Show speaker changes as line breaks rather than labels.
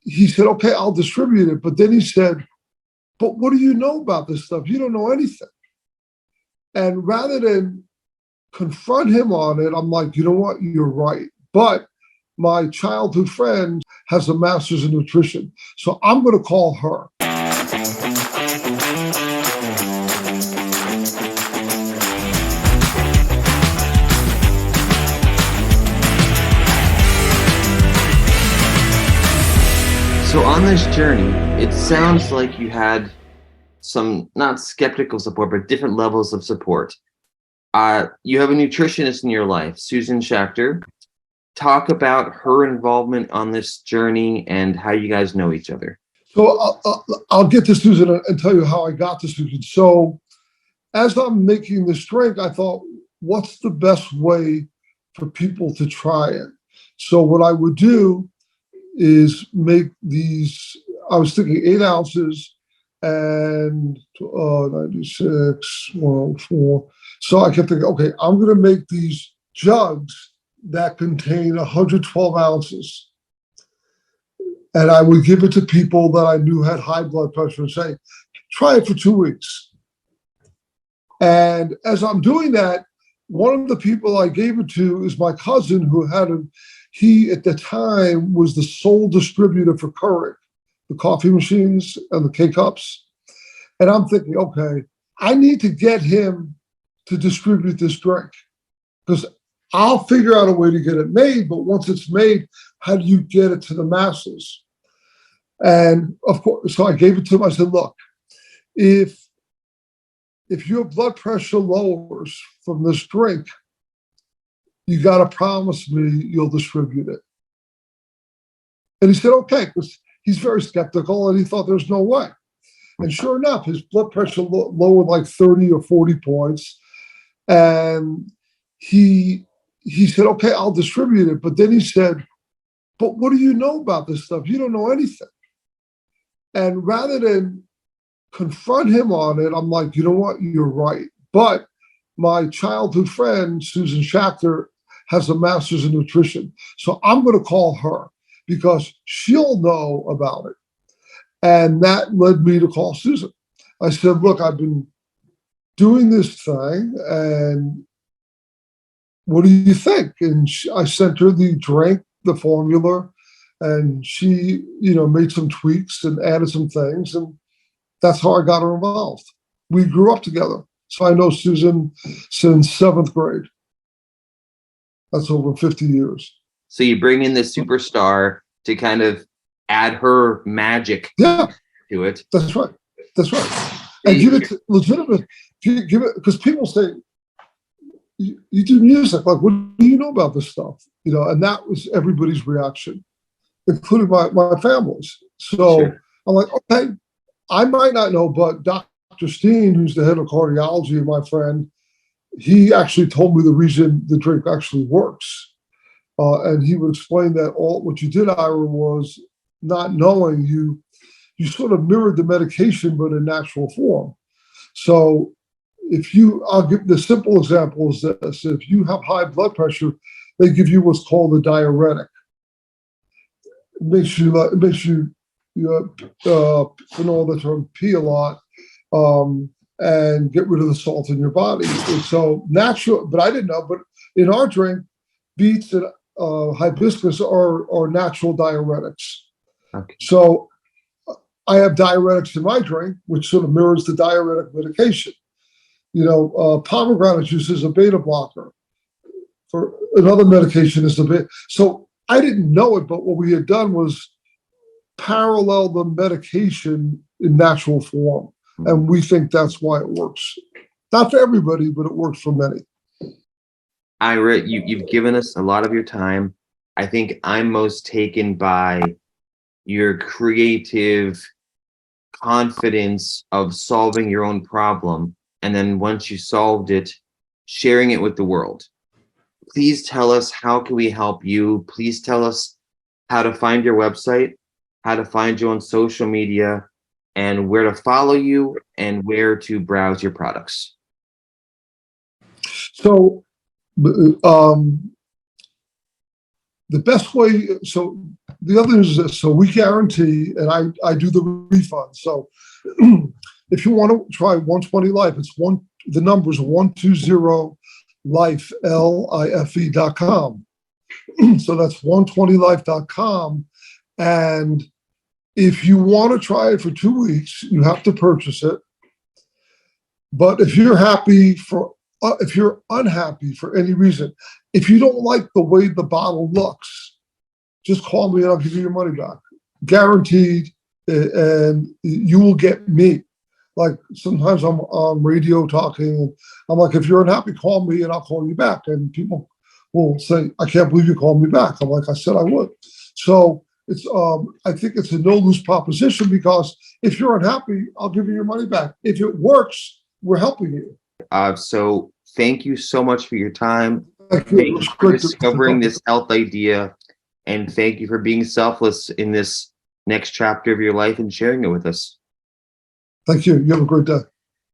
he said, okay, I'll distribute it. But then he said, but what do you know about this stuff? You don't know anything. And rather than confront him on it, I'm like, you know what? You're right. But my childhood friend has a master's in nutrition. So I'm going to call her.
So on this journey, it sounds like you had some, not skeptical support, but different levels of support. You have a nutritionist in your life, Susan Schachter. Talk about her involvement on this journey and how you guys know each other.
So I'll get to Susan and tell you how I got to Susan. So as I'm making this drink, I thought, what's the best way for people to try it? So what I would do is make these, I was thinking 8 ounces and 96, 104. So I kept thinking, okay, I'm going to make these jugs that contain 112 ounces. And I would give it to people that I knew had high blood pressure and say, try it for 2 weeks. And as I'm doing that, one of the people I gave it to is my cousin who he at the time was the sole distributor for Keurig, the coffee machines and the K-Cups. And I'm thinking, okay, I need to get him to distribute this drink because I'll figure out a way to get it made. But once it's made, how do you get it to the masses? And of course, so I gave it to him. I said, look, if your blood pressure lowers from this drink, you got to promise me you'll distribute it. And he said, okay, because he's very skeptical and he thought there's no way. And sure enough, his blood pressure lowered like 30 or 40 points. And he said, okay, I'll distribute it. But then he said, but what do you know about this stuff? You don't know anything. And rather than confront him on it, I'm like, you know what? You're right. But my childhood friend, Susan Schachter, has a master's in nutrition. So I'm going to call her because she'll know about it. And that led me to call Susan. I said, look, I've been doing this thing, and what do you think? And I sent her the drink, the formula, and she, made some tweaks and added some things. And that's how I got her involved. We grew up together. So I know Susan since 7th grade. That's over 50 years.
So you bring in this superstar to kind of add her magic to it.
That's right. That's right. And give it legitimate, give it, because people say, you do music, like, what do you know about this stuff? And that was everybody's reaction, including my family's. So sure. I'm like, okay, I might not know, but Dr. Steen, who's the head of cardiology, my friend, he actually told me the reason the drink actually works. And he would explain that what you did, Ira, was not knowing you sort of mirrored the medication, but in natural form. So I'll give the simple example is this: if you have high blood pressure, they give you what's called a diuretic. It makes you know the term, pee a lot, and get rid of the salt in your body. And so natural, but I didn't know, but in our drink, beets and hibiscus are natural diuretics.
Okay.
So I have diuretics in my drink, which sort of mirrors the diuretic medication. Pomegranate juice is a beta blocker. For another medication is a beta. So I didn't know it, but what we had done was parallel the medication in natural form. And we think that's why it works. Not for everybody, but it works for many.
Ira, you've given us a lot of your time. I think I'm most taken by your creative confidence of solving your own problem. And then once you solved it, sharing it with the world. Please tell us, how can we help you? Please tell us how to find your website, how to find you on social media, and where to follow you and where to browse your products.
So the best way, so the other is this, so we guarantee, and I do the refund. So if you want to try 120 Life, the number is 120life, life.com. So that's 120life.com. And if you want to try it for 2 weeks, you have to purchase it. But if you're unhappy for any reason, if you don't like the way the bottle looks, just call me and I'll give you your money back. Guaranteed, and you will get me. Like sometimes I'm on radio talking, and I'm like, if you're unhappy, call me and I'll call you back. And people will say, I can't believe you called me back. I'm like, I said I would. So it's I think it's a no-lose proposition, because if you're unhappy, I'll give you your money back. If it works, we're helping you.
So thank you so much for your time.
Thank you.
Thank you for discovering this health idea, and thank you for being selfless in this next chapter of your life and sharing it with us.
Thank you. You have a great day.